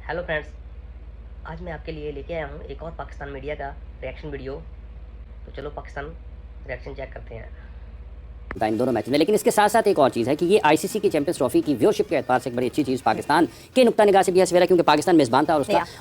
Hello friends, आज मैं आपके लिए लेके आया हूँ एक और पाकिस्तान मीडिया का रिएक्शन वीडियो। तो चलो पाकिस्तान रिएक्शन चेक करते हैं इन दोनों मैच में। लेकिन इसके साथ साथ एक और चीज़ है कि ये आईसीसी की चैंपियंस ट्रॉफी की व्यूअरशिप के एतबार से एक बड़ी अच्छी चीज़ पाकिस्तान के नुक्ता निगाह से भी है सवेरा, क्योंकि पाकिस्तान मेज़बान था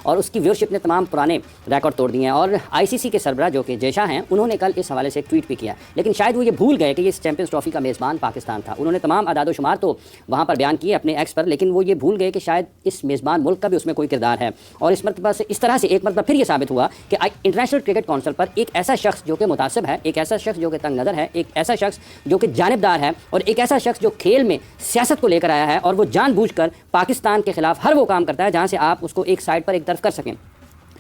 और उसकी व्यूअरशिप ने तमाम पुराने रिकॉर्ड तोड़ दिए हैं। और आईसीसी के सरबराह जो कि जयशाह हैं, उन्होंने कल इस हवाले से एक ट्वीट भी किया, लेकिन शायद वो ये भूल गए कि इस चैंपियंस ट्रॉफी का मेज़बान पाकिस्तान था। उन्होंने तमाम अदाद-ओ-शुमार तो वहाँ पर बयान किए अपने एक्स पर, लेकिन वो ये भूल गए कि शायद इस मेज़बान मुल्क का भी उसमें कोई किरदार है। और इस मरतबा से इस तरह से एक मरतबा फिर ये साबित हुआ कि इंटरनेशनल क्रिकेट काउंसिल पर एक ऐसा शख्स जो कि मुतासिब है, एक ऐसा शख्स जो कि तंग नज़र है, एक ऐसा शख्स जो कि जानिबदार है और एक ऐसा शख्स जो खेल में सियासत को लेकर आया है और वो जानबूझकर पाकिस्तान के खिलाफ हर वो काम करता है जहां से आप उसको एक साइड पर एक तरफ कर सकें।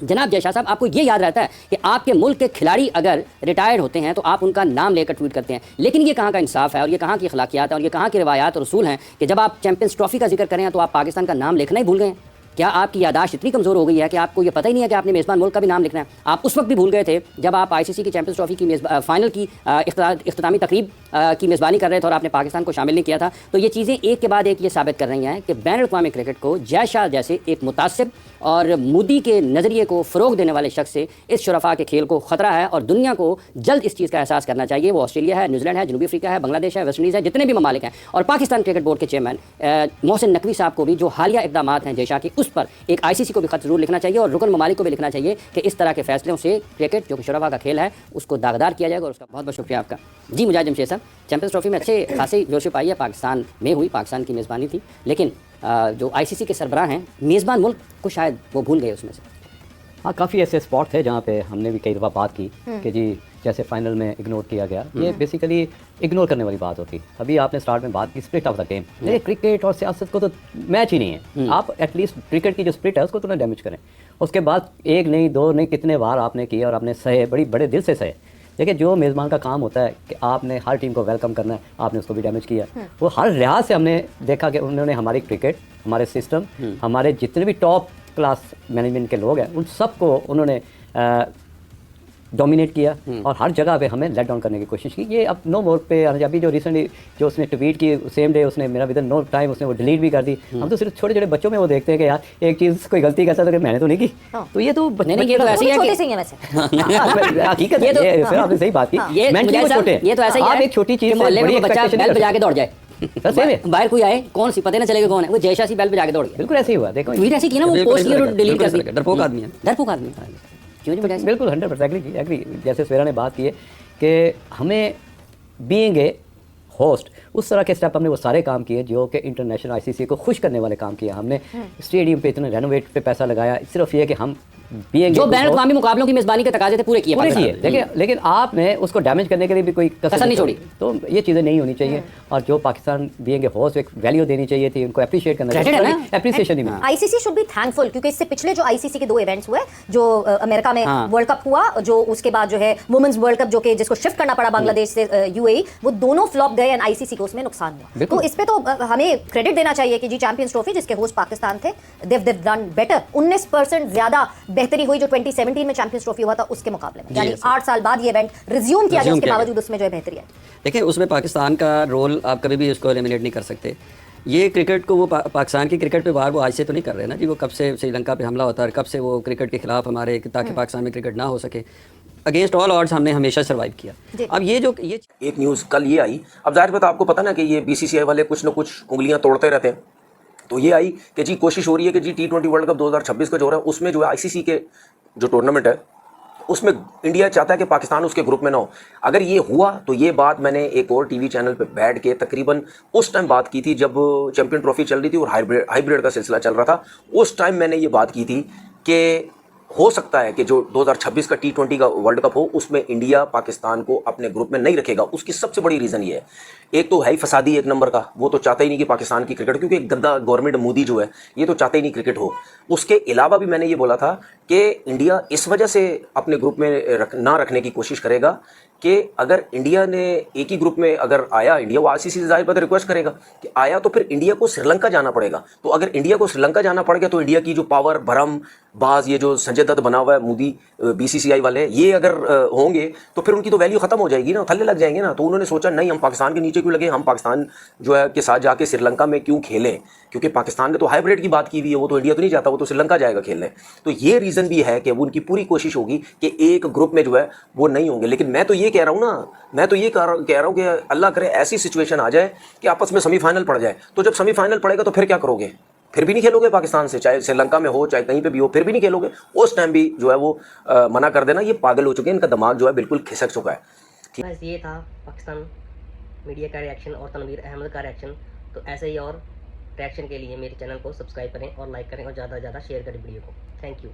जनाब जयशाह साहब, आपको ये याद रहता है कि आपके मुल्क के खिलाड़ी अगर रिटायर्ड होते हैं तो आप उनका नाम लेकर ट्वीट करते हैं, लेकिन ये कहाँ का इंसाफ है और ये कहाँ की अखलाकियात है और ये कहाँ की रिवायात और उसूल हैं कि जब आप चैंपियंस ट्रॉफी का जिक्र करें तो आप पाकिस्तान का नाम लिखना ही भूल गए हैं। क्या आपकी यादाश्त इतनी कमज़ोर हो गई है कि आपको ये पता ही नहीं है कि आपने मेज़बान मुल्क का भी नाम लिखना है? आप उस वक्त भी भूल गए थे जब आप आईसीसी की चैंपियंस ट्रॉफी की फाइनल की इख्तितामी तकरीब की मेज़बानी कर रहे थे और आपने पाकिस्तान को शामिल नहीं किया था। तो ये चीज़ें एक के बाद एक ये साबित कर रही हैं कि बैनुल-अक़वामी क्रिकेट को जयशाह जैसे एक मुतासिब और मोदी के नज़रिए को फ़रोग़ देने वाले शख्स से इस शुरफा के खेल को ख़तरा है और दुनिया को जल्द इस चीज़ का एहसास करना चाहिए। वो ऑस्ट्रेलिया है, न्यूजीलैंड है, जनूबी अफ्रीका है, बांग्लादेश है, वेस्ट इंडीज़ है, जितने भी ममालिक हैं, और पाकिस्तान क्रिकेट बोर्ड के चेयरमैन मोहसिन नकवी साहब को भी जो हालिया इक़दाम हैं जयशाह के, उस पर एक आईसीसी को भी ख़त ज़रूर लिखना चाहिए और रुकन ममालिक को भी लिखना चाहिए कि इस तरह के फैसलों से क्रिकेट जो कि शुरफा का खेल है उसको दागदार किया जाएगा। और उसका बहुत बहुत शुक्रिया आपका। जी मुजाहिद जमशेद साहब, चैंपियंस ट्रॉफी में अच्छे खासी व्यूअरशिप आई है, पाकिस्तान में हुई, पाकिस्तान की मेज़बानी थी, लेकिन जो आईसीसी के सरबराह हैं मेज़बान मुल्क को शायद वो भूल गए उसमें से। हाँ, काफ़ी ऐसे स्पॉट थे जहाँ पे हमने भी कई दफ़ा बात की कि जी जैसे फाइनल में इग्नोर किया गया, ये बेसिकली इग्नोर करने वाली बात होती। अभी आपने स्टार्ट में बात की स्प्लिट ऑफ द गेम, देखिए क्रिकेट और सियासत को तो मैच ही नहीं है। आप एटलीस्ट क्रिकेट की जो स्प्लिट है उसको तो ना डैमेज करें। उसके बाद एक नहीं दो नहीं कितने बार आपने किए और आपने सहे, बड़े दिल से सहे। देखिए जो मेज़बान का काम होता है कि आपने हर टीम को वेलकम करना है, आपने उसको भी डैमेज किया। वो हर लिहाज से हमने देखा कि उन्होंने हमारी क्रिकेट, हमारे सिस्टम, हमारे जितने भी टॉप क्लास मैनेजमेंट के लोग हैं उन सबको उन्होंने डोमिनेट किया और हर जगह पे हमें लेट डाउन करने की कोशिश की। ये अब नो मोर पे अभी जो रिसेंटली जो उसने ट्वीट की सेम डे उसने मेरा विदिन नो टाइम उसने वो डिलीट भी कर दी। हम तो सिर्फ छोटे छोटे बच्चों में वो देखते हैं कि यार एक चीज़ कोई गलती करता है तो मैंने तो नहीं की। तो ये तो ये तो ऐसे ही है हकीकत है, आपने सही बात की। ये तो ऐसा ही है, आप एक छोटी चीज़ मोहल्ले में बच्चा बैल बजा के दौड़ जाए, बाहर कोई आए कौन सी पता ना चलेगा कौन है, वो जयशाह सी बैल बजा के दौड़ गया। बिल्कुल ऐसे ही हुआ। देखो ट्वीट ऐसे किया ना, वो पोस्ट किया डिलीट कर दिया। डरपोक आदमी है, डरपोक आदमी क्यों नहीं बजाया? बिल्कुल 100% एग्री। जैसे सवेरा ने बात की है कि हमें बीइंग ए होस्ट उस तरह के स्टेप हमने वो सारे काम किए जो कि इंटरनेशनल आईसीसी को खुश करने वाले काम किए। हमने स्टेडियम पे इतना रेनोवेट पे पैसा लगाया, सिर्फ ये कि हम जो बैनुल-अक़वामी मुकाबलों की मेज़बानी के तकाजे थे पूरे किए। देखिए लेकिन आपने उसको डैमेज करने के लिए भी कोई कसर नहीं छोड़ी। तो ये चीज़ें नहीं होनी चाहिए और जो पाकिस्तान बीइंग ए होस्ट एक वैल्यू देनी चाहिए थी, उनको अप्रिशिएट करना चाहिए। एप्रिसिएशन ही मिला। आईसीसी शुड बी थैंकफुल, क्योंकि इससे पिछले जो आईसीसी के 2 इवेंट्स हुए, जो अमेरिका में वर्ल्ड कप हुआ, जो उसके बाद जो है वुमेन्स वर्ल्ड कप जो कि जिसको शिफ्ट करना पड़ा बांग्लादेश से यूएई, वो दोनों फ्लॉप गए एंड आईसीसी को उसमें नुकसान हुआ। तो इस पे तो हमें क्रेडिट देना चाहिए कि जी चैंपियंस ट्रॉफी जिसके होस्ट पाकिस्तान थे, देव डन बेटर। 19% ज्यादा बेहतरी हुई जो 2017 में चैंपियंस ट्रॉफी हुआ था उसके मुकाबले में, यानी 8 साल बाद ये इवेंट रिज्यूम किया गया, उसके बावजूद उसमें जो है बेहतरी है। देखिए उसमें पाकिस्तान का रोल आप कभी भी उसको एलिमिनेट नहीं कर सकते। ये क्रिकेट को वो पाकिस्तान की क्रिकेट पे बाहर वो आज से तो नहीं कर रहे ना जी, वो कब से श्रीलंका पे हमला होता है, कब से वो क्रिकेट के खिलाफ हमारे, ताकि पाकिस्तान में क्रिकेट ना हो सके, अगेंस्ट ऑल ऑड्स हमने हमेशा सर्वाइव किया। अब ये एक न्यूज़ कल ये आई, अब जाहिर बात आपको पता ना कि ये बीसीसीआई वाले कुछ ना कुछ उंगलियां तोड़ते रहते हैं। तो ये आई कि जी कोशिश हो रही है कि जी T20 वर्ल्ड कप 2026 का जो हो रहा है उसमें जो है आईसीसी के जो टूर्नामेंट है उसमें इंडिया चाहता है कि पाकिस्तान उसके ग्रुप में ना हो। अगर ये हुआ तो ये बात मैंने एक और टीवी चैनल पे बैठ के तकरीबन उस टाइम बात की थी जब चैंपियन ट्रॉफी चल रही थी और हाइब्रिड का सिलसिला चल रहा था। उस टाइम मैंने ये बात की थी कि हो सकता है कि जो 2026 का T20 का वर्ल्ड कप हो उसमें इंडिया पाकिस्तान को अपने ग्रुप में नहीं रखेगा। उसकी सबसे बड़ी रीज़न ये है, एक तो है ही फसादी एक नंबर का, वो तो चाहता ही नहीं कि पाकिस्तान की क्रिकेट, क्योंकि गद्दा गवर्नमेंट मोदी जो है ये तो चाहते ही नहीं क्रिकेट हो। उसके अलावा भी मैंने ये बोला था कि इंडिया इस वजह से अपने ग्रुप में ना रखने की कोशिश करेगा कि अगर इंडिया ने एक ही ग्रुप में अगर आया, इंडिया वो आईसीसी से जाहिर बात रिक्वेस्ट करेगा कि आया तो फिर इंडिया को श्रीलंका जाना पड़ेगा। तो अगर इंडिया को श्रीलंका जाना पड़ गया तो इंडिया की जो पावर भरम बाज ये जो संजय दत्त बना हुआ है मोदी बीसीसीआई वाले, ये अगर होंगे तो फिर उनकी तो वैल्यू खत्म हो जाएगी ना, थल्ले लग जाएंगे ना। तो उन्होंने सोचा नहीं हम पाकिस्तान के नीचे क्यों लगे, हम पाकिस्तान जो है के साथ जाके श्रीलंका में क्यों खेलें, क्योंकि पाकिस्तान ने तो हाइब्रिड की बात की हुई है, वो तो इंडिया तो नहीं जाता, वो तो श्रीलंका जाएगा खेलने। तो ये रीज़न भी है कि उनकी पूरी कोशिश होगी कि एक ग्रुप में जो है वो नहीं होंगे। लेकिन मैं तो ये कह रहा हूँ ना, मैं तो ये कह रहा हूँ कि अल्लाह करे ऐसी सिचुएशन आ जाए कि आपस में सेमीफाइनल पड़ जाए। तो जब सेमीफाइनल पड़ेगा तो फिर क्या करोगे? फिर भी नहीं खेलोगे पाकिस्तान से, चाहे श्रीलंका में हो चाहे कहीं पे भी हो, फिर भी नहीं खेलोगे। उस टाइम भी जो है वो मना कर देना। ये पागल हो चुके हैं, इनका दिमाग जो है बिल्कुल खिसक चुका है। बस ये था पाकिस्तान मीडिया का रिएक्शन और तनवीर अहमद का रिएक्शन। तो ऐसे ही और रिएक्शन के लिए मेरे चैनल को सब्सक्राइब करें और लाइक करें और ज़्यादा से ज़्यादा शेयर करें वीडियो को। Thank you.